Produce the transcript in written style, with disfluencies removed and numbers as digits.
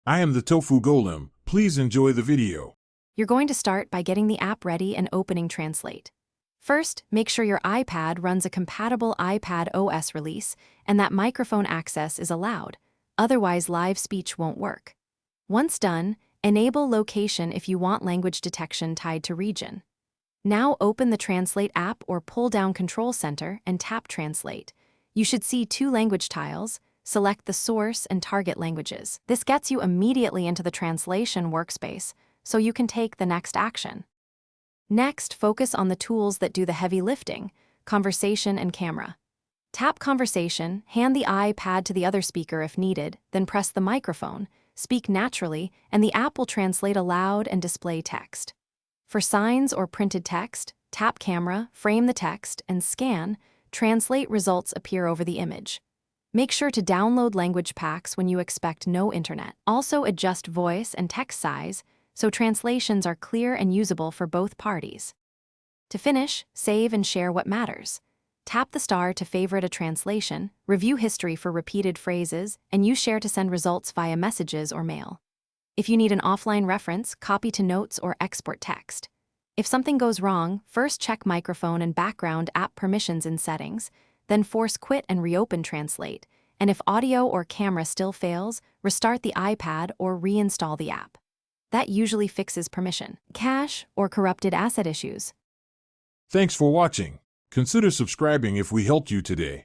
I am the Tofu Golem. Please enjoy the video. You're going to start by getting the app ready and opening Translate. First, make sure your iPad runs a compatible iPad OS release and that microphone access is allowed, otherwise live speech won't work. Once done, enable location if you want language detection tied to region. Now open the Translate app or pull down Control Center and tap Translate. You should see two language tiles. Select the source and target languages. This gets you immediately into the translation workspace, so you can take the next action. Next, focus on the tools that do the heavy lifting, conversation and camera. Tap conversation, hand the iPad to the other speaker if needed, then press the microphone, speak naturally, and the app will translate aloud and display text. For signs or printed text, tap camera, frame the text, and scan. Translate results appear over the image. Make sure to download language packs when you expect no internet. Also adjust voice and text size so translations are clear and usable for both parties. To finish, save and share what matters. Tap the star to favorite a translation, review history for repeated phrases, and use Share to send results via messages or mail. If you need an offline reference, copy to notes or export text. If something goes wrong, first check microphone and background app permissions in settings, then force quit and reopen Translate, and if audio or camera still fails, restart the iPad or reinstall the app. That usually fixes permission, cache, or corrupted asset issues. Thanks for watching. Consider subscribing if we helped you today.